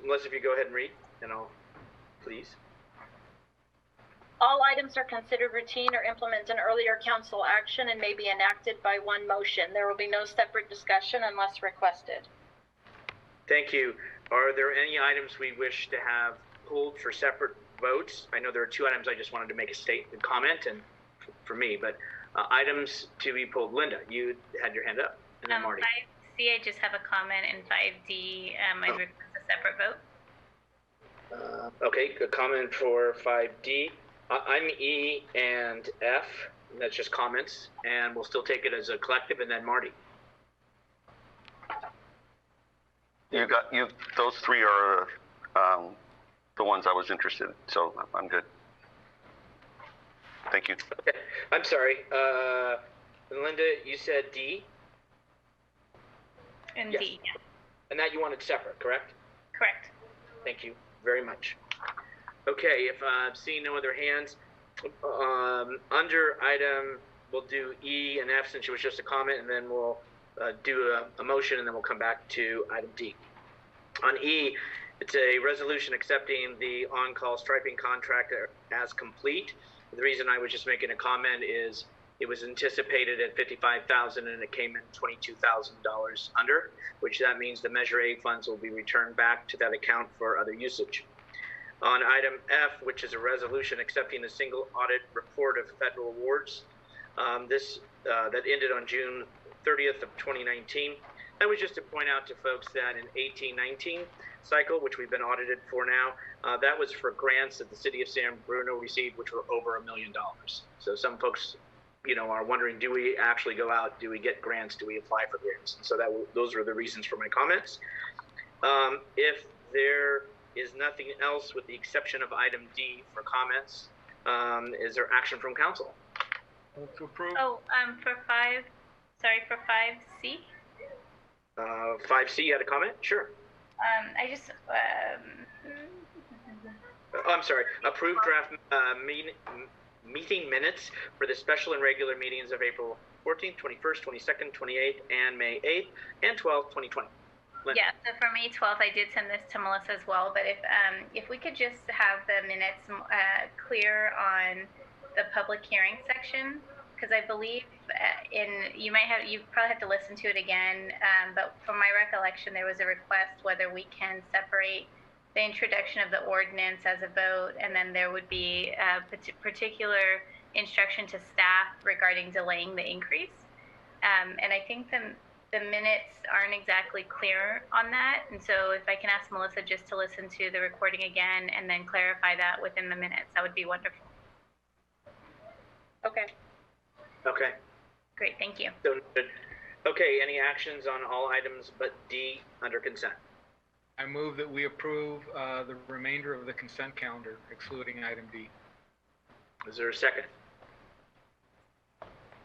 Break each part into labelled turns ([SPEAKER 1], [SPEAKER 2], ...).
[SPEAKER 1] Melissa, if you go ahead and read, and I'll, please.
[SPEAKER 2] All items are considered routine or implement an earlier council action and may be enacted by one motion. There will be no separate discussion unless requested.
[SPEAKER 1] Thank you. Are there any items we wish to have pulled for separate votes? I know there are two items I just wanted to make a statement, comment, and for me, but items to be pulled. Linda, you had your hand up, and then Marty.
[SPEAKER 3] 5C, I just have a comment, and 5D, I'd request a separate vote.
[SPEAKER 1] Okay, a comment for 5D. I'm E and F, and that's just comments, and we'll still take it as a collective, and then Marty.
[SPEAKER 4] Those three are the ones I was interested in, so I'm good. Thank you.
[SPEAKER 1] Okay, I'm sorry. Linda, you said D?
[SPEAKER 3] And
[SPEAKER 1] yes.
[SPEAKER 3] D, yeah.
[SPEAKER 1] And that you wanted separate, correct?
[SPEAKER 3] Correct.
[SPEAKER 1] Thank you very much. Okay, if I'm seeing no other hands, under item, we'll do E and F since it was just a comment, and then we'll do a motion, and then we'll come back to item D. On E, it's a resolution accepting the on-call striping contract as complete. The reason I was just making a comment is it was anticipated at $55,000 and it came in $22,000 under, which that means the Measure A funds will be returned back to that account for other usage. On item F, which is a resolution accepting the single audit report of federal awards, that ended on June 30th of 2019. That was just to point out to folks that in 18-19 cycle, which we've been audited for now, that was for grants that the city of San Bruno received, which were over $1 million. So some folks, are wondering, do we actually go out? Do we get grants? Do we apply for grants? And so those were the reasons for my comments. If there is nothing else with the exception of item D for comments, is there action from council?
[SPEAKER 5] To approve.
[SPEAKER 3] Oh, for 5C?
[SPEAKER 1] 5C, you had a comment? Sure.
[SPEAKER 3] I just,
[SPEAKER 1] I'm sorry. Approved draft meeting minutes for the special and regular meetings of April 14th, 21st, 22nd, 28th, and May 8th, and 12th, 2020. Linda.
[SPEAKER 3] Yeah, so for May 12th, I did send this to Melissa as well, but if we could just have the minutes clear on the public hearing section, because I believe you probably have to listen to it again, but from my recollection, there was a request whether we can separate the introduction of the ordinance as a vote, and then there would be a particular instruction to staff regarding delaying the increase. And I think the minutes aren't exactly clear on that, and so if I can ask Melissa just to listen to the recording again and then clarify that within the minutes, that would be wonderful.
[SPEAKER 2] Okay.
[SPEAKER 1] Okay.
[SPEAKER 3] Great, thank you.
[SPEAKER 1] So, okay, any actions on all items but D under consent?
[SPEAKER 5] I move that we approve the remainder of the consent calendar, excluding item D.
[SPEAKER 1] Is there a second?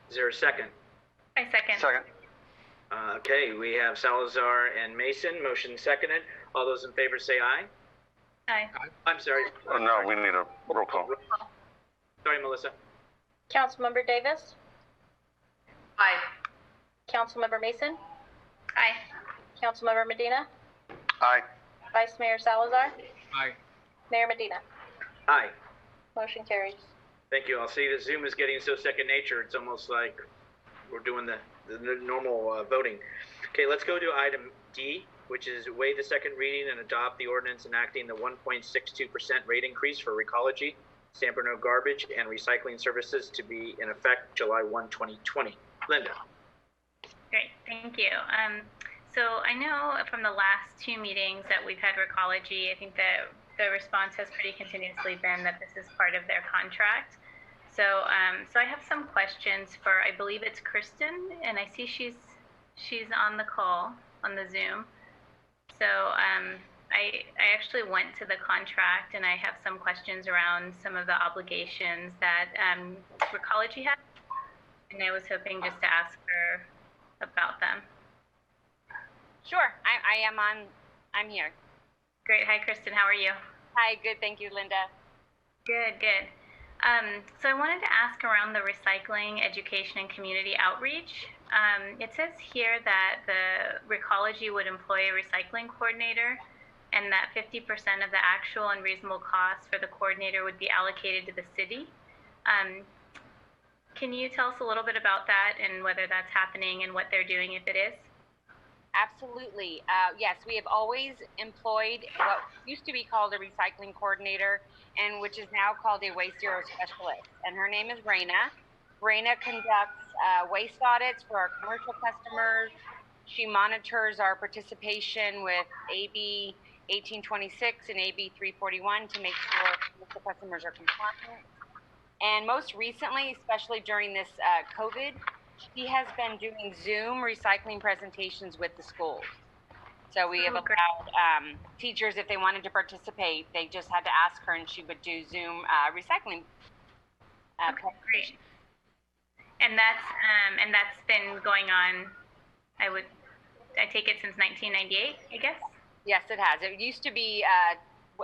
[SPEAKER 1] Is there a second?
[SPEAKER 3] I second.
[SPEAKER 4] Second.
[SPEAKER 1] Okay, we have Salazar and Mason. Motion seconded. All those in favor say aye.
[SPEAKER 3] Aye.
[SPEAKER 1] I'm sorry.
[SPEAKER 4] Oh, no, we need a roll call.
[SPEAKER 1] Sorry, Melissa.
[SPEAKER 2] Councilmember Davis?
[SPEAKER 3] Aye.
[SPEAKER 2] Councilmember Mason?
[SPEAKER 3] Aye.
[SPEAKER 2] Councilmember Medina?
[SPEAKER 4] Aye.
[SPEAKER 2] Vice Mayor Salazar?
[SPEAKER 5] Aye.
[SPEAKER 2] Mayor Medina?
[SPEAKER 1] Aye.
[SPEAKER 2] Motion carries.
[SPEAKER 1] Thank you. I'll see the Zoom is getting so second nature. It's almost like we're doing the normal voting. Okay, let's go to item D, which is waive the second reading and adopt the ordinance enacting the 1.62% rate increase for Recology, San Bruno Garbage, and Recycling Services to be in effect July 1, 2020. Linda.
[SPEAKER 3] Great, thank you. So I know from the last two meetings that we've had Recology, I think that the response has pretty continuously been that this is part of their contract. So so I have some questions for, I believe it's Kristen, and I see she's on the call on the Zoom. So I actually went to the contract and I have some questions around some of the obligations that Recology has, and I was hoping just to ask her about them.
[SPEAKER 6] Sure, I'm here.
[SPEAKER 3] Great, hi Kristen, how are you?
[SPEAKER 6] Hi, good, thank you, Linda.
[SPEAKER 3] Good, good. So I wanted to ask around the recycling, education, and community outreach. It says here that the Recology would employ a recycling coordinator, and that 50% of the actual and reasonable cost for the coordinator would be allocated to the city. Can you tell us a little bit about that and whether that's happening and what they're doing if it is?
[SPEAKER 6] Absolutely. Yes, we have always employed what used to be called a recycling coordinator and which is now called a waste zero specialist. And her name is Raina. Raina conducts waste audits for our commercial customers. She monitors our participation with AB 1826 and AB 341 to make sure commercial customers are compliant. And most recently, especially during this COVID, she has been doing Zoom recycling presentations with the schools. So we have allowed teachers, if they wanted to participate, they just had to ask her and she would do Zoom recycling.
[SPEAKER 3] Okay, great. And that's been going on, I take it since 1998, I guess?
[SPEAKER 6] Yes, it has. It used to be,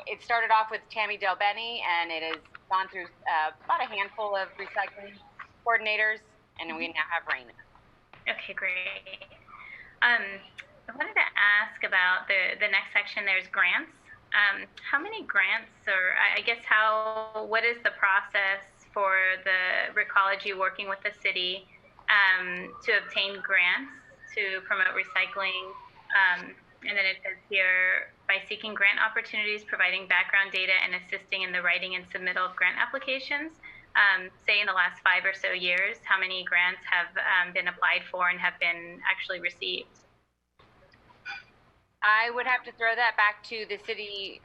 [SPEAKER 6] it started off with Tammy Del Benny, and it has gone through about a handful of recycling coordinators, and we now have Raina. Okay,
[SPEAKER 3] great. I wanted to ask about the next section. There's grants. How many grants, or I guess what is the process for the Recology working with the city to obtain grants to promote recycling? And then it says here, by seeking grant opportunities, providing background data, and assisting in the writing and submittal of grant applications. Say in the last 5 or so years, how many grants have been applied for and have been actually received?
[SPEAKER 6] I would have to throw that back to the city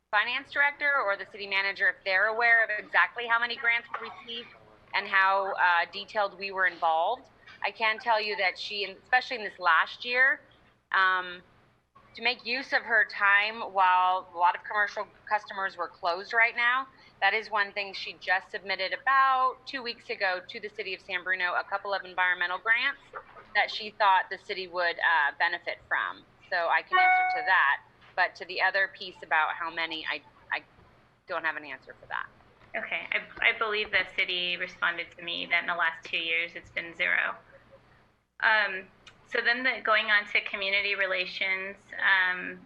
[SPEAKER 6] finance director or the city manager if they're aware of exactly how many grants were received and how detailed we were involved. I can tell you that she, especially in this last year, to make use of her time while a lot of commercial customers were closed right now, that is one thing she just submitted about 2 weeks ago to the city of San Bruno, a couple of environmental grants that she thought the city would benefit from. So I can answer to that, but to the other piece about how many, I don't have an answer for that.
[SPEAKER 3] Okay, I believe the city responded to me that in the last 2 years it's been 0. So then going on to community relations,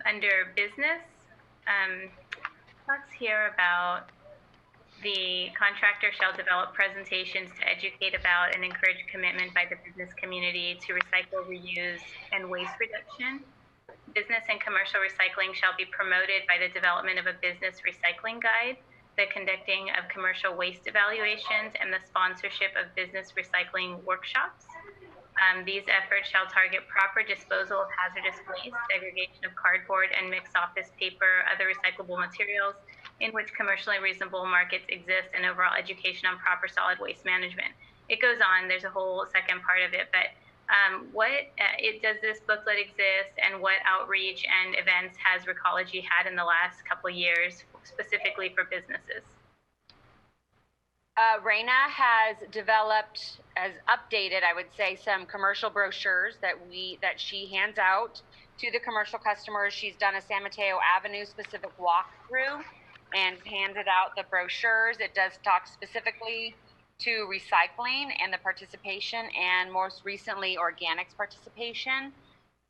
[SPEAKER 3] under business, talks here about the contractor shall develop presentations to educate about and encourage commitment by the business community to recycle, reuse, and waste reduction. Business and commercial recycling shall be promoted by the development of a business recycling guide, the conducting of commercial waste evaluations, and the sponsorship of business recycling workshops. These efforts shall target proper disposal of hazardous waste, segregation of cardboard and mixed office paper, other recyclable materials, in which commercially reasonable markets exist, and overall education on proper solid waste management. It goes on, there's a whole second part of it, but does this booklet exist, and what outreach and events has Recology had in the last couple of years, specifically for businesses?
[SPEAKER 6] Raina has updated, I would say, some commercial brochures that she hands out to the commercial customers. She's done a San Mateo Avenue specific walkthrough and handed out the brochures. It does talk specifically to recycling and the participation, and most recently organics participation.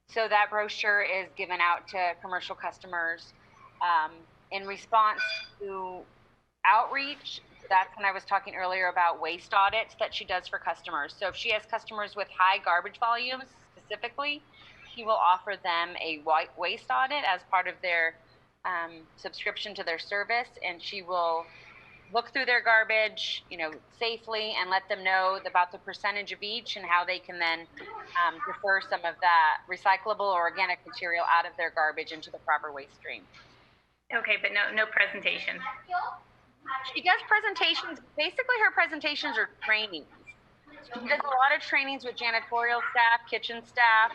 [SPEAKER 6] So that brochure is given out to commercial customers in response to outreach. That's when I was talking earlier about waste audits that she does for customers. So if she has customers with high garbage volumes specifically, she will offer them a waste audit as part of their subscription to their service, and she will look through their garbage, safely, and let them know about the percentage of each and how they can then defer some of that recyclable or organic material out of their garbage into the proper waste stream.
[SPEAKER 3] Okay, but no presentation.
[SPEAKER 6] She does presentations. Basically, her presentations are trainings. She does a lot of trainings with janitorial staff, kitchen staff,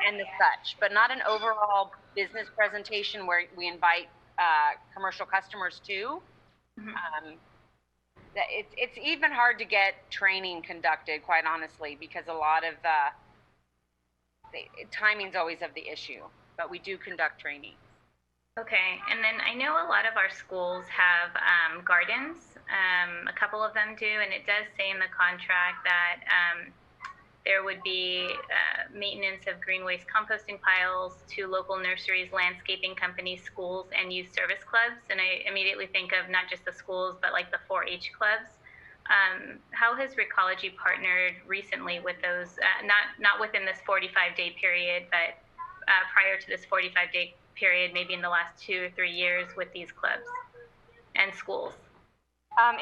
[SPEAKER 6] and the such, but not an overall business presentation where we invite commercial customers to. Mm-hmm. It's even hard to get training conducted, quite honestly, because a lot of timing's always of the issue, but we do conduct training.
[SPEAKER 3] Okay, and then I know a lot of our schools have gardens. A couple of them do, and it does say in the contract that there would be maintenance of green waste composting piles to local nurseries, landscaping companies, schools, and youth service clubs. And I immediately think of not just the schools, but like the 4-H clubs. How has Recology partnered recently with those, not within this 45-day period, but prior to this 45-day period, maybe in the last 2 or 3 years with these clubs and schools?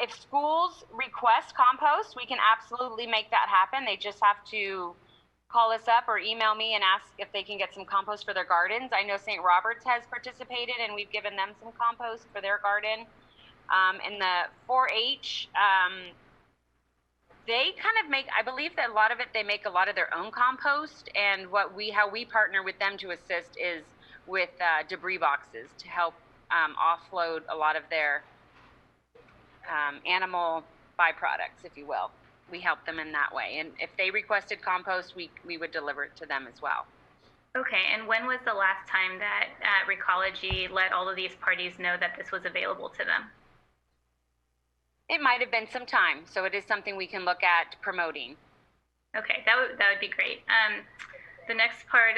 [SPEAKER 6] If schools request compost, we can absolutely make that happen. They just have to call us up or email me and ask if they can get some compost for their gardens. I know St. Robert's has participated, and we've given them some compost for their garden. In the 4-H, they kind of make, I believe that a lot of it, they make a lot of their own compost, and how we partner with them to assist is with debris boxes to help offload a lot of their animal byproducts, if you will. We help them in that way. And if they requested compost, we would deliver it to them as well.
[SPEAKER 3] Okay, and when was the last time that Recology let all of these parties know that this was available to them?
[SPEAKER 6] It might have been some time, so it is something we can look at promoting.
[SPEAKER 3] Okay, that would be great. The next part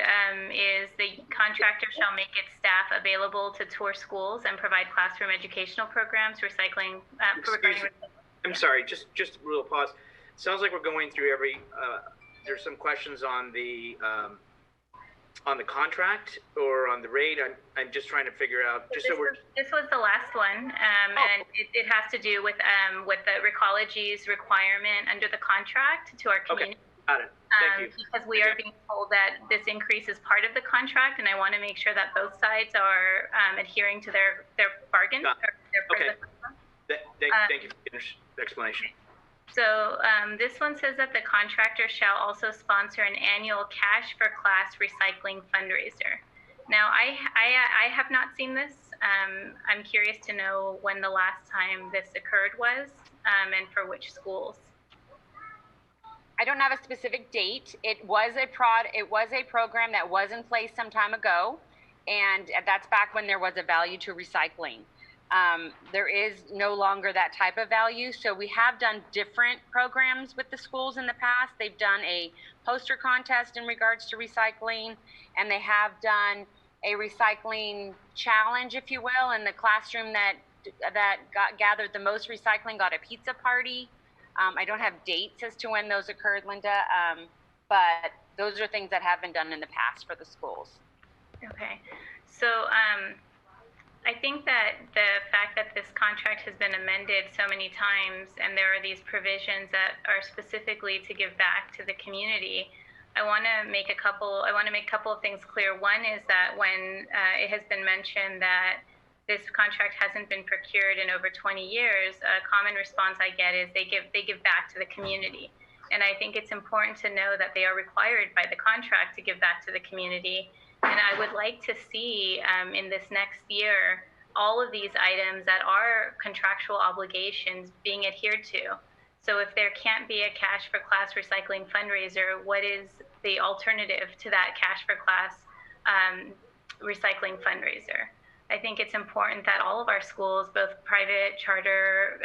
[SPEAKER 3] is the contractor shall make its staff available to tour schools and provide classroom educational programs, recycling.
[SPEAKER 1] I'm sorry, just a little pause. Sounds like we're going through there's some questions on the contract or on the rate. I'm just trying to figure out. This
[SPEAKER 3] was the last one, and it has to do with the Recology's requirement under the contract to our community.
[SPEAKER 1] Okay. Got it. Thank you.
[SPEAKER 3] Because we are being told that this increase is part of the contract, and I want to make sure that both sides are adhering to their bargain.
[SPEAKER 1] Okay. Thank you for the explanation.
[SPEAKER 3] So this one says that the contractor shall also sponsor an annual cash for class recycling fundraiser. Now, I have not seen this. I'm curious to know when the last time this occurred was, and for which schools.
[SPEAKER 6] I don't have a specific date. It was a program that was in place some time ago, and that's back when there was a value to recycling. There is no longer that type of value, so we have done different programs with the schools in the past. They've done a poster contest in regards to recycling, and they have done a recycling challenge, if you will, and the classroom that gathered the most recycling got a pizza party. I don't have dates as to when those occurred, Linda, but those are things that have been done in the past for the schools.
[SPEAKER 3] Okay, so I think that the fact that this contract has been amended so many times and there are these provisions that are specifically to give back to the community, I want to make a couple of things clear. One is that when it has been mentioned that this contract hasn't been procured in over 20 years, a common response I get is they give back to the community. And I think it's important to know that they are required by the contract to give back to the community. And I would like to see in this next year, all of these items that are contractual obligations being adhered to. So if there can't be a cash for class recycling fundraiser, what is the alternative to that cash for class recycling fundraiser? I think it's important that all of our schools, both private, charter,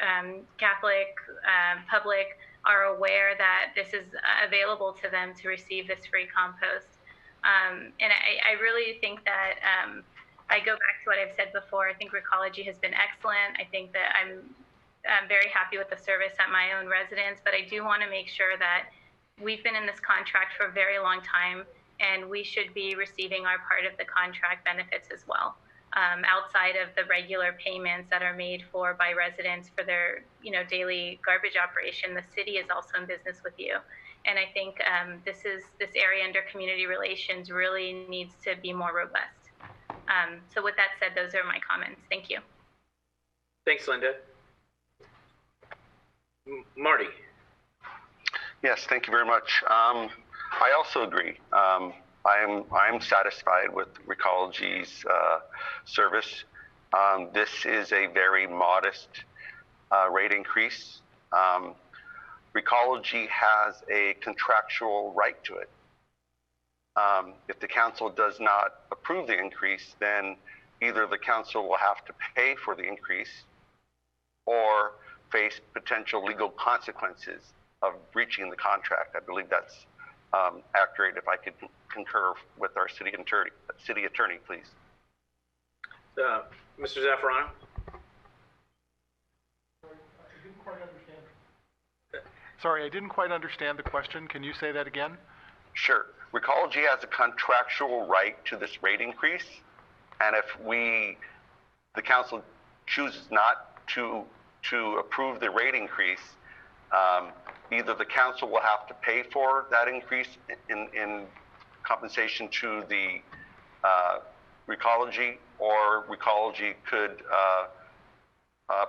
[SPEAKER 3] Catholic, public, are aware that this is available to them to receive this free compost. And I really think that I go back to what I've said before. I think Recology has been excellent. I think that I'm very happy with the service at my own residence, but I do want to make sure that we've been in this contract for a very long time, and we should be receiving our part of the contract benefits as well. Outside of the regular payments that are made by residents for their daily garbage operation, the city is also in business with you. And I think this area under community relations really needs to be more robust. So with that said, those are my comments. Thank you.
[SPEAKER 1] Thanks, Linda. Marty.
[SPEAKER 4] Yes, thank you very much. I also agree. I'm satisfied with Recology's service. This is a very modest rate increase. Recology has a contractual right to it. If the council does not approve the increase, then either the council will have to pay for the increase or face potential legal consequences of breaching the contract. I believe that's accurate if I could concur with our city attorney, please.
[SPEAKER 1] Mr. Zaffarano?
[SPEAKER 7] Sorry, I didn't quite understand the question. Can you say that again?
[SPEAKER 4] Sure. Recology has a contractual right to this rate increase, and if the council chooses not to approve the rate increase, either the council will have to pay for that increase in compensation to the Recology, or Recology could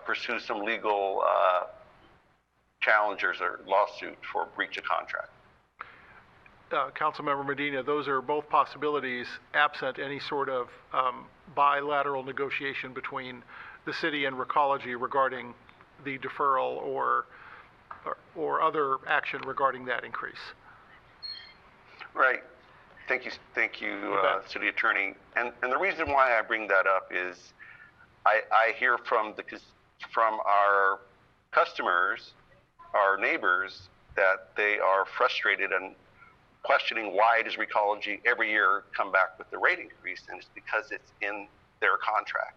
[SPEAKER 4] pursue some legal challenges or lawsuit for breach of contract.
[SPEAKER 7] Councilmember Medina, those are both possibilities absent any sort of bilateral negotiation between the city and Recology regarding the deferral or other action regarding that increase.
[SPEAKER 4] Right. Thank you, City Attorney. And the reason why I bring that up is I hear from our customers, our neighbors, that they are frustrated and questioning why does Recology every year come back with the rate increase, and it's because it's in their contract.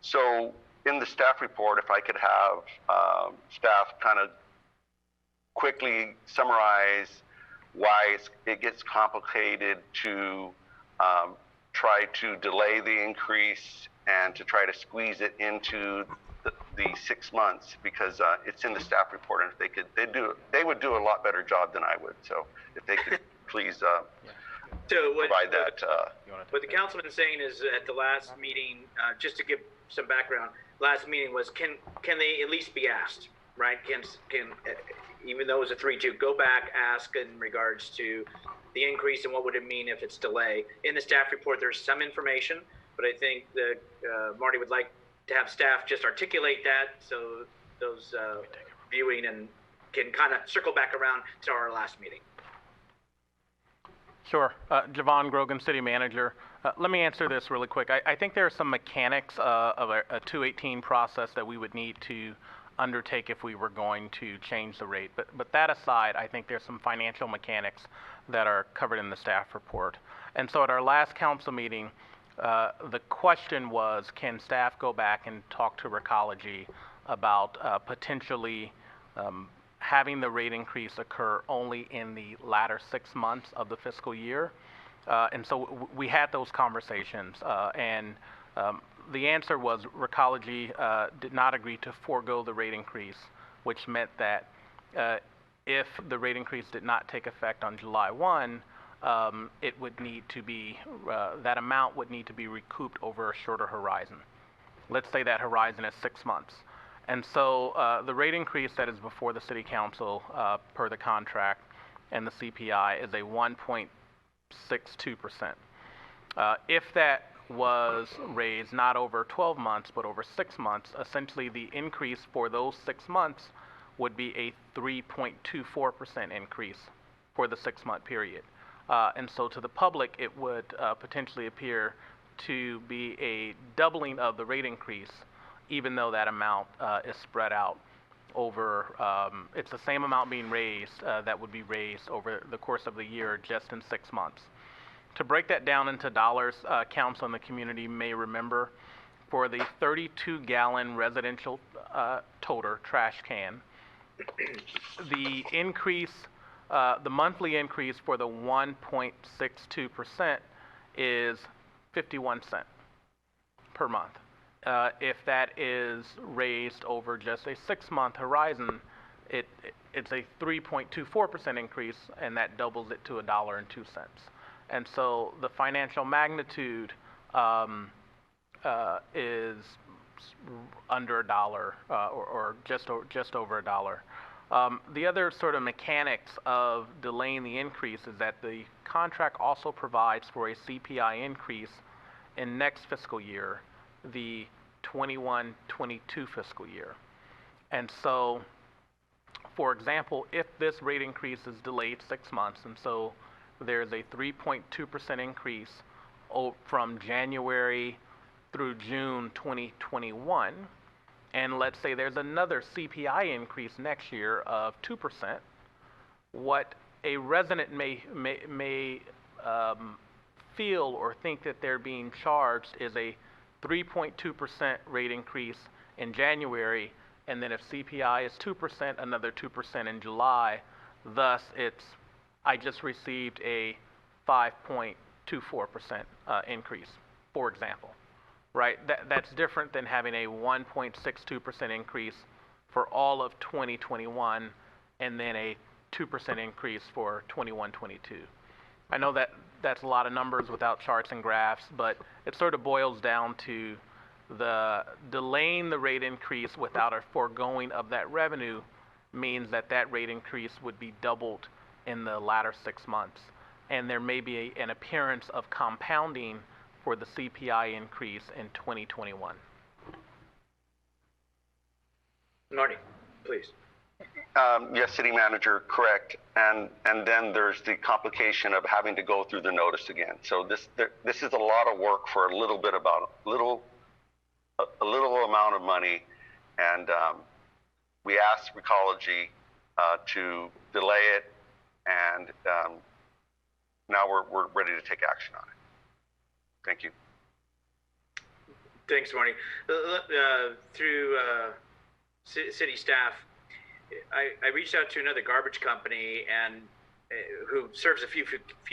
[SPEAKER 4] So in the staff report, if I could have staff kind of quickly summarize why it gets complicated to try to delay the increase and to try to squeeze it into the 6 months, because it's in the staff report, and if they would do a lot better job than I would. So if they could please provide that.
[SPEAKER 1] What the councilman is saying is at the last meeting, just to give some background, last meeting was can they at least be asked, right? Can even though it was a 3-2, go back, ask in regards to the increase and what would it mean if it's delay. In the staff report, there's some information, but I think that Marty would like to have staff just articulate that so those viewing and can kind of circle back around to our last meeting.
[SPEAKER 8] Sure. Jovan, Grogan, City Manager. Let me answer this really quick. I think there are some mechanics of a 218 process that we would need to undertake if we were going to change the rate. But that aside, I think there's some financial mechanics that are covered in the staff report. And so at our last council meeting, the question was, can staff go back and talk to Recology about potentially having the rate increase occur only in the latter 6 months of the fiscal year? And so we had those conversations, and the answer was Recology did not agree to forego the rate increase, which meant that if the rate increase did not take effect on July 1, it would need to be, that amount would need to be recouped over a shorter horizon. Let's say that horizon is 6 months. And so the rate increase that is before the City Council per the contract and the CPI is a 1.62%. If that was raised not over 12 months but over 6 months, essentially the increase for those 6 months would be a 3.24% increase for the 6-month period. And so to the public, it would potentially appear to be a doubling of the rate increase, even though that amount is spread out over, it's the same amount being raised that would be raised over the course of the year just in 6 months. To break that down into dollars, council and the community may remember, for the 32-gallon residential toter trash can, the increase, the monthly increase for the 1.62% is 51 cents per month. If that is raised over just a 6-month horizon, it's a 3.24% increase, and that doubles it to $1.02. And so the financial magnitude is under $1 or just over $1. The other sort of mechanics of delaying the increase is that the contract also provides for a CPI increase in next fiscal year, the 21-22 fiscal year. And so, for example, if this rate increase is delayed 6 months, and so there's a 3.2% increase from January through June 2021, and let's say there's another CPI increase next year of 2%, what a resident may feel or think that they're being charged is a 3.2% rate increase in January, and then if CPI is 2%, another 2% in July. Thus, I just received a 5.24% increase, for example, right? That's different than having a 1.62% increase for all of 2021 and then a 2% increase for 21-22. I know that's a lot of numbers without charts and graphs, but it sort of boils down to the delaying the rate increase without a foregoing of that revenue means that rate increase would be doubled in the latter 6 months. And there may be an appearance of compounding for the CPI increase in 2021.
[SPEAKER 1] Marty, please.
[SPEAKER 4] Yes, City Manager, correct. And then there's the complication of having to go through the notice again. So this is a lot of work for a little amount of money, and we asked Recology to delay it, and now we're ready to take action on it. Thank you.
[SPEAKER 1] Thanks, Marty. Through city staff, I reached out to another garbage company and who serves a few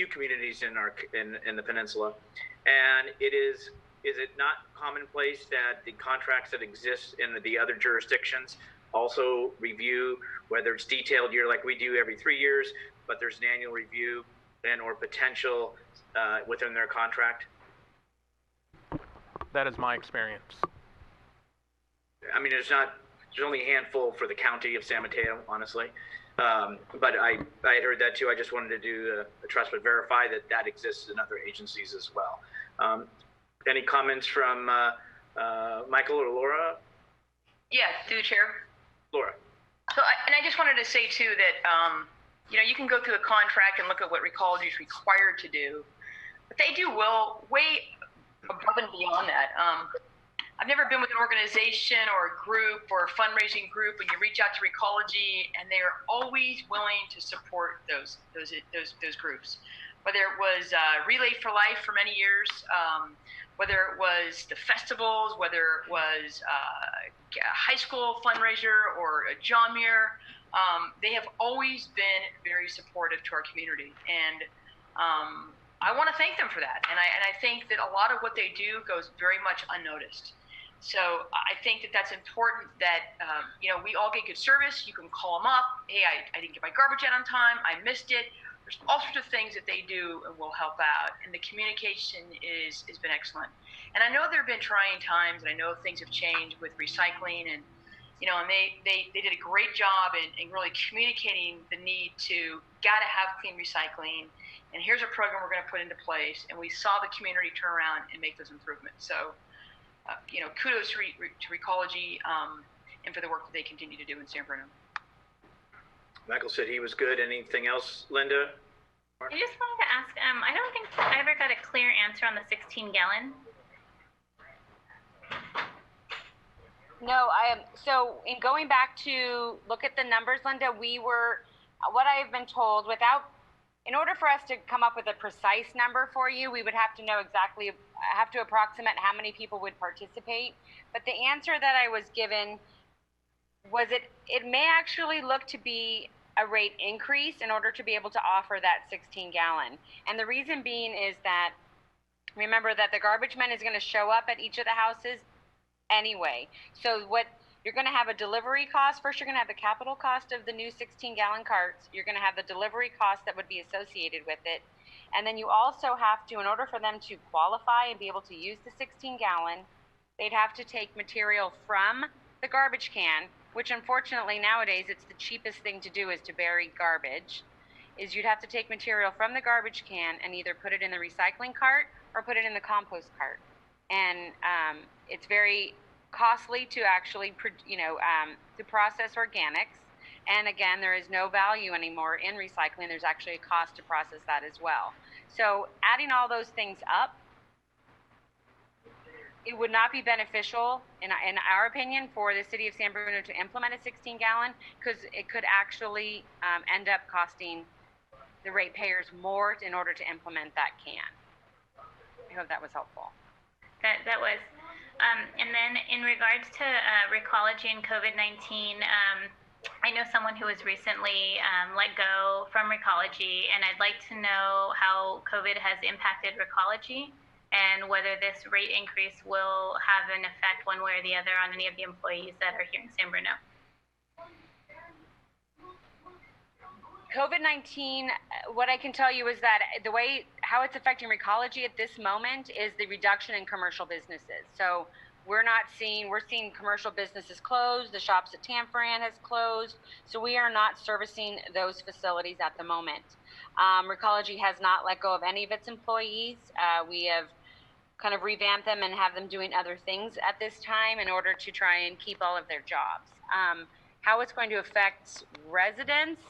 [SPEAKER 1] communities in the peninsula, and is it not commonplace that the contracts that exist in the other jurisdictions also review, whether it's detailed year like we do every 3 years, but there's an annual review and or potential within their contract?
[SPEAKER 8] That is my experience.
[SPEAKER 1] I mean, there's only a handful for the county of San Mateo, honestly. But I had heard that too. I just wanted to do a trust but verify that exists in other agencies as well. Any comments from Michael or Laura?
[SPEAKER 9] Yeah, through the chair.
[SPEAKER 1] Laura.
[SPEAKER 9] So, I just wanted to say too that, you can go through a contract and look at what Recology is required to do, but they do way above and beyond that. I've never been with an organization or a group or a fundraising group when you reach out to Recology, and they are always willing to support those groups. Whether it was Relay for Life for many years, whether it was the festivals, whether it was a high school fundraiser or a John Muir, they have always been very supportive to our community, and I want to thank them for that. And I think that a lot of what they do goes very much unnoticed. So I think that that's important that, we all get good service. You can call them up. Hey, I didn't get my garbage out on time. I missed it. There's all sorts of things that they do and will help out. And the communication has been excellent. And I know there have been trying times, and I know things have changed with recycling, and, and they did a great job in really communicating the need to gotta have clean recycling. And here's a program we're going to put into place. And we saw the community turn around and make those improvements. So, kudos to Recology and for the work that they continue to do in San Bruno.
[SPEAKER 1] Michael said he was good. Anything else, Linda?
[SPEAKER 3] I just wanted to ask, I don't think I ever got a clear answer on the 16-gallon.
[SPEAKER 6] No, so in going back to look at the numbers, Linda, what I've been told, in order for us to come up with a precise number for you, we would have to approximate how many people would participate. But the answer that I was given was it may actually look to be a rate increase in order to be able to offer that 16-gallon. And the reason being is that, remember that the garbage man is going to show up at each of the houses anyway. So you're going to have a delivery cost. First, you're going to have the capital cost of the new 16-gallon carts. You're going to have the delivery cost that would be associated with it. And then you also have to, in order for them to qualify and be able to use the 16-gallon, they'd have to take material from the garbage can, which unfortunately nowadays it's the cheapest thing to do is to bury garbage, is you'd have to take material from the garbage can and either put it in the recycling cart or put it in the compost cart. And it's very costly to actually, to process organics. And again, there is no value anymore in recycling. There's actually a cost to process that as well. So adding all those things up, it would not be beneficial, in our opinion, for the city of San Bruno to implement a 16-gallon, because it could actually end up costing the ratepayers more in order to implement that can. I hope that was helpful.
[SPEAKER 3] That was. And then in regards to Recology and COVID-19, I know someone who was recently let go from Recology, and I'd like to know how COVID has impacted Recology and whether this rate increase will have an effect one way or the other on any of the employees that are here in San Bruno.
[SPEAKER 6] COVID-19, what I can tell you is that how it's affecting Recology at this moment is the reduction in commercial businesses. So we're seeing commercial businesses closed, the shops at Tanforan has closed, so we are not servicing those facilities at the moment. Recology has not let go of any of its employees. We have kind of revamped them and have them doing other things at this time in order to try and keep all of their jobs. How it's going to affect residents,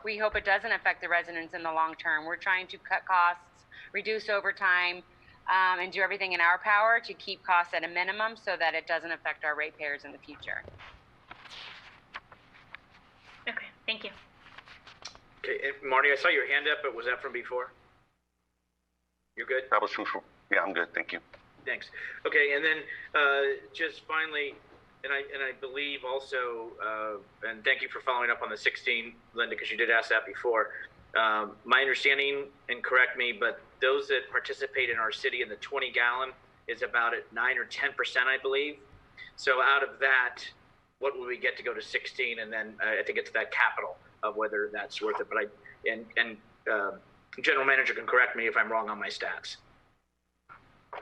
[SPEAKER 6] we hope it doesn't affect the residents in the long term. We're trying to cut costs, reduce overtime, and do everything in our power to keep costs at a minimum so that it doesn't affect our ratepayers in the future.
[SPEAKER 3] Okay, thank you.
[SPEAKER 1] Okay, and Marty, I saw your hand up, but was that from before? You're good?
[SPEAKER 4] That was from, yeah, I'm good, thank you.
[SPEAKER 1] Thanks. Okay, and then just finally, and I believe also, and thank you for following up on the 16, Linda, because you did ask that before. My understanding, and correct me, but those that participate in our city in the 20-gallon is about at 9 or 10%, I believe. So out of that, what would we get to go to 16? And then I think it's that capital of whether that's worth it. But General Manager can correct me if I'm wrong on my stats.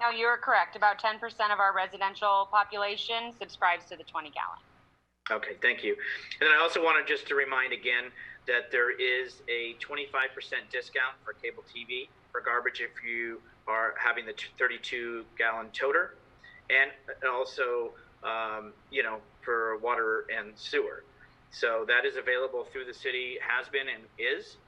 [SPEAKER 6] No, you're correct. About 10% of our residential population subscribes to the 20-gallon.
[SPEAKER 1] Okay, thank you. And then I also wanted just to remind again that there is a 25% discount for cable TV for garbage if you are having the 32-gallon toter, and also, for water and sewer. So that is available through the city, has been and is.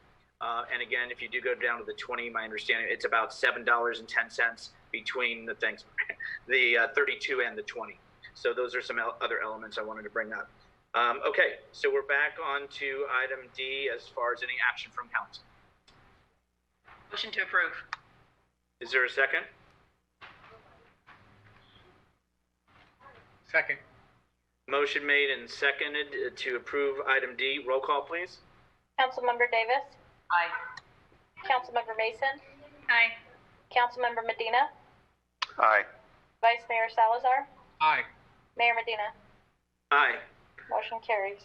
[SPEAKER 1] And again, if you do go down to the 20, my understanding, it's about $7.10 between the 32 and the 20. So those are some other elements I wanted to bring up. Okay, so we're back on to item D as far as any action from council.
[SPEAKER 9] Motion to approve.
[SPEAKER 1] Is there a second?
[SPEAKER 5] Second.
[SPEAKER 1] Motion made and seconded to approve item D. Roll call, please.
[SPEAKER 2] Councilmember Davis?
[SPEAKER 9] Aye.
[SPEAKER 2] Councilmember Mason?
[SPEAKER 3] Aye.
[SPEAKER 2] Councilmember Medina?
[SPEAKER 4] Aye.
[SPEAKER 2] Vice Mayor Salazar?
[SPEAKER 5] Aye.
[SPEAKER 2] Mayor Medina?
[SPEAKER 1] Aye.
[SPEAKER 2] Motion carries.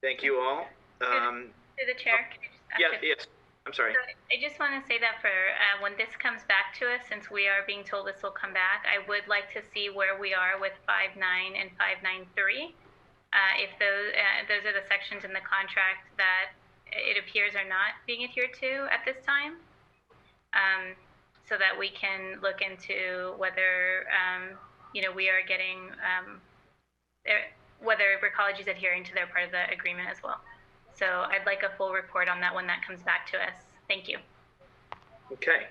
[SPEAKER 1] Thank you all.
[SPEAKER 3] To the chair, can I just ask
[SPEAKER 1] Yes. I'm sorry.
[SPEAKER 3] So I just want to say that for when this comes back to us, since we are being told this will come back, I would like to see where we are with 5.9 and 5.9.3. If those are the sections in the contract that it appears are not being adhered to at this time, so that we can look into whether we are getting whether Recology is adhering to their part of the agreement as well. So I'd like a full report on that when that comes back to us. Thank you.
[SPEAKER 1] Okay.